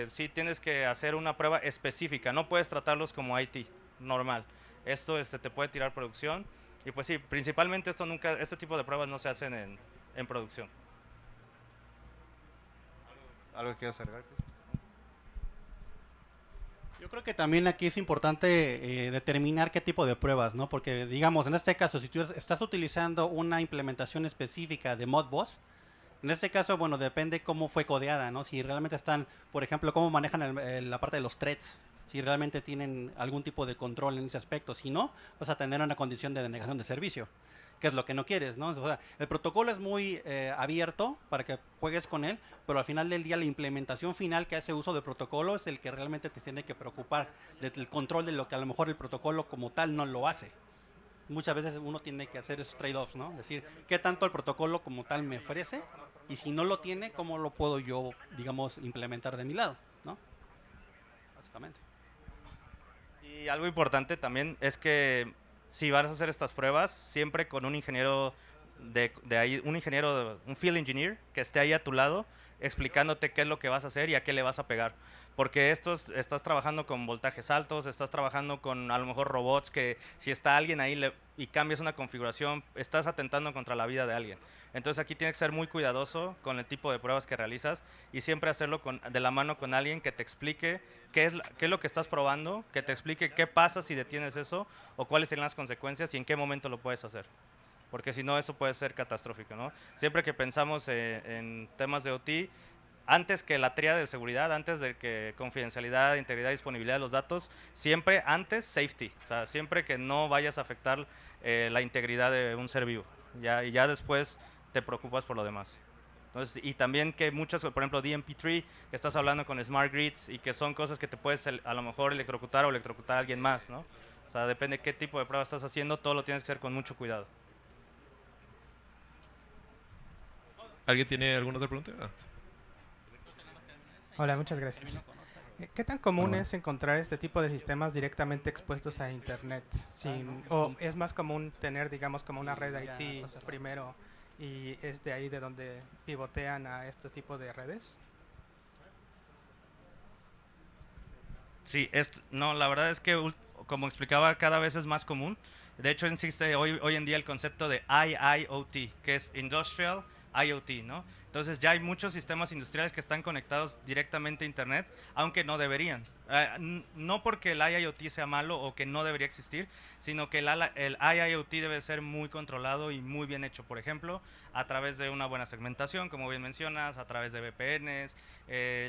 Sí tienes que hacer una prueba específica, no puedes tratarlos como IT normal. Esto te puede tirar producción. Y pues sí, principalmente este tipo de pruebas no se hacen en producción. ¿Algo que quieras agregar? Yo creo que también aquí es importante determinar qué tipo de pruebas, ¿no? Porque, digamos, en este caso, si tú estás utilizando una implementación específica de Modbus, en este caso, bueno, depende cómo fue codeada, ¿no? Si realmente están, por ejemplo, cómo manejan la parte de los threads, si realmente tienen algún tipo de control en ese aspecto. Si no, vas a tener una condición de denegación de servicio, que es lo que no quieres, ¿no? O sea, el protocolo es muy abierto para que juegues con él, pero al final del día la implementación final que hace uso del protocolo es el que realmente te tiene que preocupar del control de lo que a lo mejor el protocolo como tal no lo hace. Muchas veces uno tiene que hacer esos trade-offs, ¿no? Es decir, ¿qué tanto el protocolo como tal me ofrece? Y si no lo tiene, ¿cómo lo puedo yo, digamos, implementar de mi lado, ¿no? Básicamente. Y algo importante también es que si vas a hacer estas pruebas, siempre con un ingeniero un field engineer que esté ahí a tu lado explicándote qué es lo que vas a hacer y a qué le vas a pegar. Porque estás trabajando con voltajes altos, estás trabajando con a lo mejor robots que si está alguien ahí y cambias una configuración, estás atentando contra la vida de alguien. Entonces aquí tienes que ser muy cuidadoso con el tipo de pruebas que realizas y siempre hacerlo de la mano con alguien que te explique qué es lo que estás probando, que te explique qué pasa si detienes eso o cuáles serían las consecuencias y en qué momento lo puedes hacer. Porque si no, eso puede ser catastrófico, ¿no? Siempre que pensamos en temas de OT, antes que la tríada de seguridad, antes de que confidencialidad, integridad, disponibilidad de los datos, siempre antes safety, o sea, siempre que no vayas a afectar la integridad de un ser vivo. Y ya después te preocupas por lo demás. Entonces, y también que muchas, por ejemplo, DMP3, que estás hablando con Smart Grids y que son cosas que te puedes a lo mejor electrocutar o electrocutar a alguien más, ¿no? O sea, depende de qué tipo de prueba estás haciendo, todo lo tienes que hacer con mucho cuidado. ¿Alguien tiene alguna otra pregunta? Hola, muchas gracias. ¿Qué tan común Bueno. es encontrar este tipo de sistemas directamente expuestos a Internet? ¿O es más común tener, digamos, como una red IT primero y es de ahí de donde pivotean a estos tipos de redes? Sí, no, la verdad es que, como explicaba, cada vez es más común. De hecho, existe hoy en día el concepto de IIoT, que es Industrial IoT, ¿no? Entonces ya hay muchos sistemas industriales que están conectados directamente a Internet, aunque no deberían. No porque el IIoT sea malo o que no debería existir, sino que el IIoT debe ser muy controlado y muy bien hecho. Por ejemplo, a través de una buena segmentación, como bien mencionas, a través de VPNs,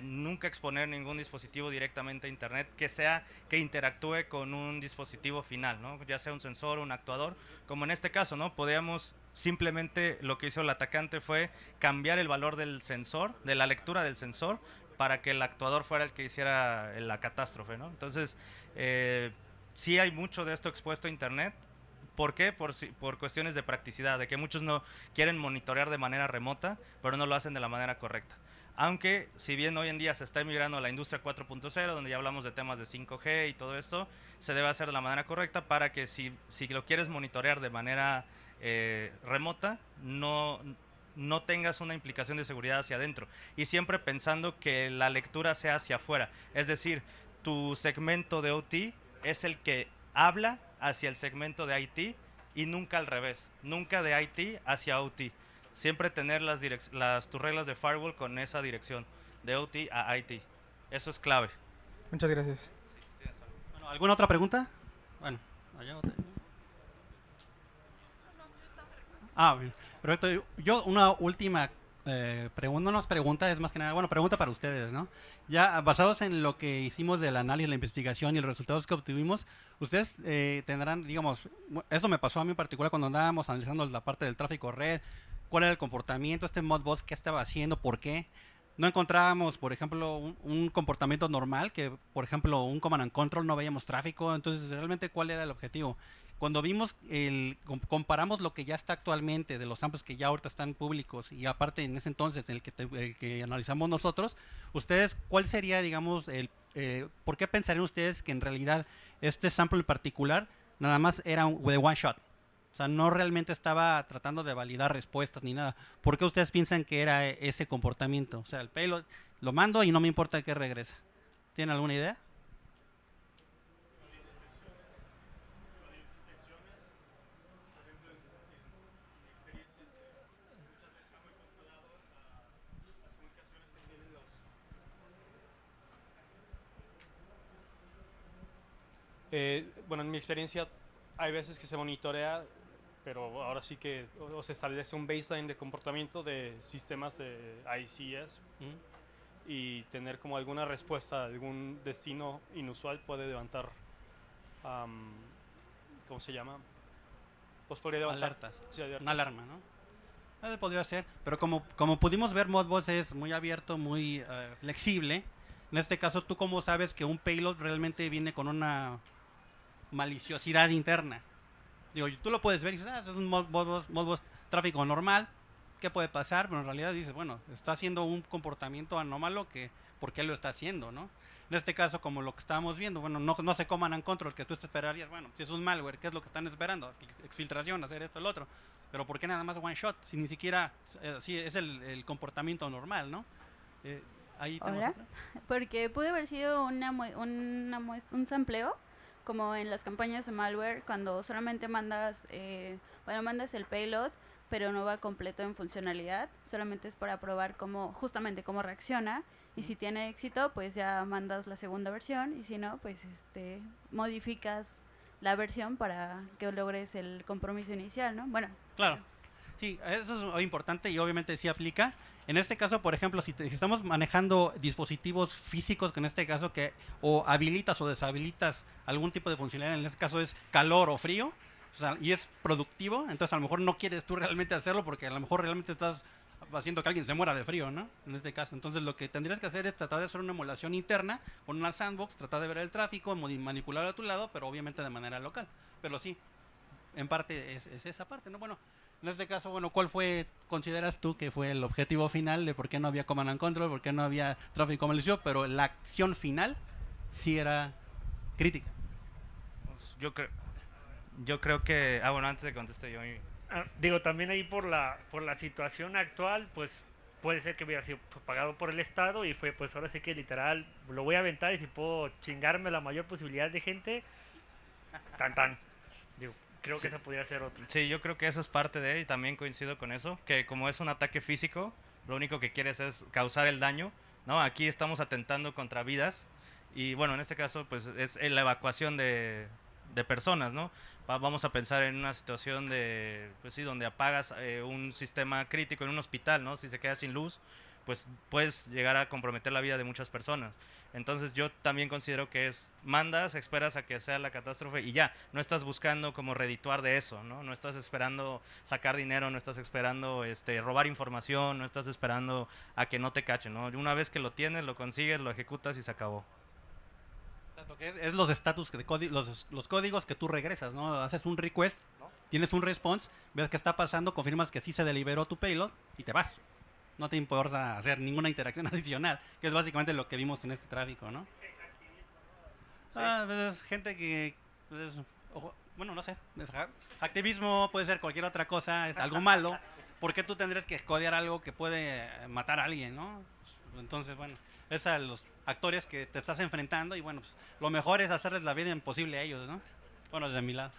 nunca exponer ningún dispositivo directamente a Internet que interactúe con un dispositivo final, ¿no? Ya sea un sensor o un actuador, como en este caso, ¿no? Podíamos simplemente, lo que hizo el atacante fue cambiar el valor del sensor, de la lectura del sensor, para que el actuador fuera el que hiciera la catástrofe, ¿no? Entonces, sí hay mucho de esto expuesto a Internet. ¿Por qué? Por cuestiones de practicidad, de que muchos no quieren monitorear de manera remota, pero no lo hacen de la manera correcta. Aunque, si bien hoy en día se está migrando a la industria 4.0, donde ya hablamos de temas de 5G y todo esto, se debe hacer de la manera correcta para que si lo quieres monitorear de manera remota, no tengas una implicación de seguridad hacia adentro. Y siempre pensando que la lectura sea hacia afuera. Es decir, tu segmento de OT es el que habla hacia el segmento de IT y nunca al revés. Nunca de IT hacia OT. Siempre tener tus reglas de firewall con esa dirección, de OT a IT. Eso es clave. Muchas gracias. Bueno, ¿alguna otra pregunta? Bueno, allá otra. Bien. Perfecto. Yo una última pregunta, no es pregunta, es más que nada, bueno, pregunta para ustedes, ¿no? Ya basados en lo que hicimos del análisis, la investigación y los resultados que obtuvimos, ustedes tendrán, digamos, esto me pasó a mí en particular cuando andábamos analizando la parte del tráfico red, cuál era el comportamiento, este Modbus, qué estaba haciendo, por qué. No encontrábamos, por ejemplo, un comportamiento normal, que por ejemplo un command and control no veíamos tráfico, entonces realmente cuál era el objetivo. Cuando vimos, comparamos lo que ya está actualmente de los samples que ya ahorita están públicos y aparte en ese entonces el que analizamos nosotros, ustedes, ¿cuál sería, digamos, por qué pensarían ustedes que en realidad este sample en particular nada más era de one shot? O sea, no realmente estaba tratando de validar respuestas ni nada. ¿Por qué ustedes piensan que era ese comportamiento? O sea, el payload lo mando y no me importa que regresa. ¿Tienen alguna idea? Bueno, en mi experiencia hay veces que se monitorea, pero ahora sí que o se establece un baseline de comportamiento de sistemas de ICS y tener como alguna respuesta a algún destino inusual puede levantar, ¿cómo se llama? Pues podría levantar Alertas. sí, alertas. Una alarma, ¿no? Podría ser, pero como pudimos ver, Modbus es muy abierto, muy flexible. En este caso, ¿tú cómo sabes que un payload realmente viene con una maliciosidad interna? Digo, tú lo puedes ver y dices, es un Modbus tráfico normal, ¿qué puede pasar? Pero en realidad dices, bueno, está haciendo un comportamiento anómalo, ¿por qué lo está haciendo, no? En este caso, como lo que estábamos viendo, bueno, no se command and control, que tú te esperarías, bueno, si es un malware, ¿qué es lo que están esperando? Exfiltración, hacer esto, el otro. Pero ¿por qué nada más one shot? Si ni siquiera, sí, es el comportamiento normal, ¿no? Ahí tenemos Hola, otra. porque puede haber sido un sampleo, como en las campañas de malware, cuando solamente mandas el payload, pero no va completo en funcionalidad, solamente es para probar justamente cómo reacciona, y si tiene éxito, pues ya mandas la segunda versión, y si no, pues modificas la versión para que logres el compromiso inicial, ¿no? Bueno. Claro. Sí, eso es muy importante y obviamente sí aplica. En este caso, por ejemplo, si estamos manejando dispositivos físicos, que en este caso o habilitas o deshabilitas algún tipo de funcionalidad, en este caso es calor o frío, O sea, y es productivo, entonces a lo mejor no quieres tú realmente hacerlo porque a lo mejor realmente estás haciendo que alguien se muera de frío, ¿no? En este caso. Entonces lo que tendrías que hacer es tratar de hacer una emulación interna con una sandbox, tratar de ver el tráfico, manipularlo a tu lado, pero obviamente de manera local. Pero sí, en parte es esa parte, ¿no? Bueno, en este caso, bueno, ¿cuál consideras tú que fue el objetivo final de por qué no había command and control, por qué no había tráfico malicioso, pero la acción final sí era crítica? Pues yo creo que... Ah, bueno, antes de contestar yo... Digo, también ahí por la situación actual, pues puede ser que hubiera sido pagado por el Estado y fue, pues ahora sí que literal, lo voy a aventar y si puedo chingarme la mayor posibilidad de gente, tan. Digo, creo que esa podría ser otra. Sí, yo creo que eso es parte de, y también coincido con eso, que como es un ataque físico, lo único que quieres es causar el daño, ¿no? Aquí estamos atentando contra vidas y bueno, en este caso pues es la evacuación de personas, ¿no? Vamos a pensar en una situación de, pues sí, donde apagas un sistema crítico en un hospital, ¿no? Si se queda sin luz, pues puedes llegar a comprometer la vida de muchas personas. Entonces yo también considero que mandas, esperas a que sea la catástrofe y ya, no estás buscando como redituar de eso, ¿no? No estás esperando sacar dinero, no estás esperando robar información, no estás esperando a que no te cachen, ¿no? Una vez que lo tienes, lo consigues, lo ejecutas y se acabó. Exacto, que es los status, los códigos que tú regresas, ¿no? Haces un request, tienes un response, ves qué está pasando, confirmas que sí se deliberó tu payload y te vas. No te importa hacer ninguna interacción adicional, que es básicamente lo que vimos en este tráfico, ¿no? Pues es gente que, pues, bueno, no sé, activismo puede ser cualquier otra cosa, es algo malo. ¿Por qué tú tendrías que codear algo que puede matar a alguien, no? Entonces, bueno, es a los actores que te estás enfrentando y bueno, pues lo mejor es hacerles la vida imposible a ellos, ¿no? Bueno, desde mi lado.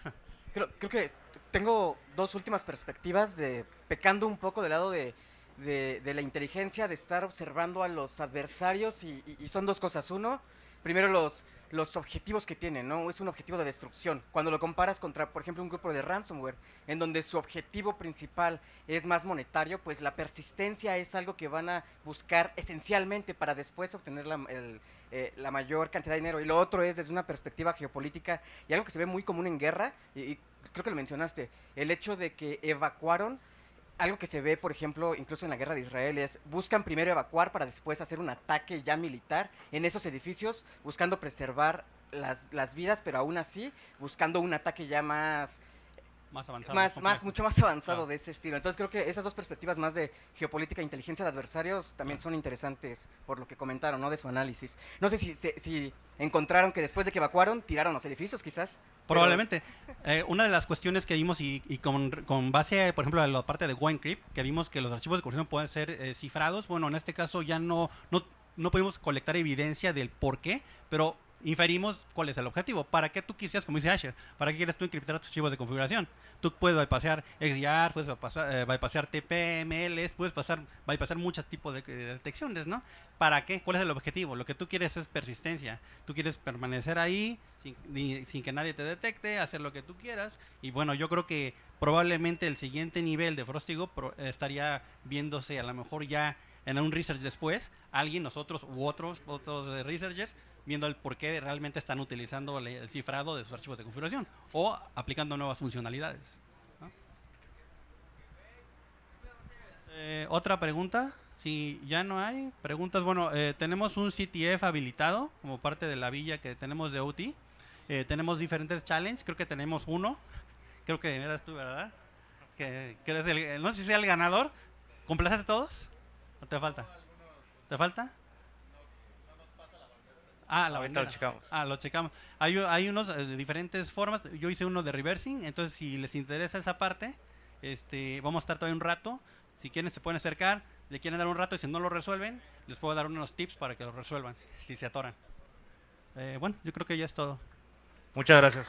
Creo que tengo dos últimas perspectivas, pecando un poco del lado de la inteligencia, de estar observando a los adversarios y son dos cosas. Uno, primero los objetivos que tienen, ¿no? Es un objetivo de destrucción. Cuando lo comparas contra, por ejemplo, un grupo de ransomware, en donde su objetivo principal es más monetario, pues la persistencia es algo que van a buscar esencialmente para después obtener la mayor cantidad de dinero. Y lo otro es desde una perspectiva geopolítica y algo que se ve muy común en guerra, y creo que lo mencionaste, el hecho de que evacuaron. Algo que se ve, por ejemplo, incluso en la guerra de Israel es buscan primero evacuar para después hacer un ataque ya militar en esos edificios, buscando preservar las vidas, pero aún así buscando un ataque ya más avanzado, mucho más avanzado de ese estilo. Entonces creo que esas dos perspectivas más de geopolítica e inteligencia de adversarios también son interesantes por lo que comentaron, ¿no? De su análisis. No sé si encontraron que después de que evacuaron, tiraron los edificios quizás. Probablemente. Una de las cuestiones que vimos y con base, por ejemplo, a la parte de WineCrypt, que vimos que los archivos de conversación pueden ser cifrados. Bueno, en este caso ya no pudimos colectar evidencia del por qué, pero inferimos cuál es el objetivo. ¿Para qué tú quisieras, como dice Asher, para qué quieres tú encriptar tus archivos de configuración? Tú puedes bypassear XDR, puedes bypassear TP, puedes bypassear muchos tipos de detecciones, ¿no? ¿Para qué? ¿Cuál es el objetivo? Lo que tú quieres es persistencia. Tú quieres permanecer ahí sin que nadie te detecte, hacer lo que tú quieras. Y bueno, yo creo que probablemente el siguiente nivel de Frosty Go estaría viéndose a lo mejor ya en un research después, nosotros u otros researchers, viendo el por qué realmente están utilizando el cifrado de sus archivos de configuración o aplicando nuevas funcionalidades, ¿no? Otra pregunta, si ya no hay preguntas, bueno, tenemos un CTF habilitado como parte de la villa que tenemos de OT. Tenemos diferentes challenges, creo que tenemos uno, creo que eras tú, ¿verdad? Que eres no sé si sea el ganador. ¿Complaces a todos? ¿O te falta? ¿Te falta? La bandera. Lo checamos. Hay unos de diferentes formas. Yo hice uno de reversing, entonces si les interesa esa parte, vamos a estar todavía un rato. Si quieren se pueden acercar, le quieren dar un rato y si no lo resuelven, les puedo dar unos tips para que lo resuelvan si se atoran. Bueno, yo creo que ya es todo. Muchas gracias.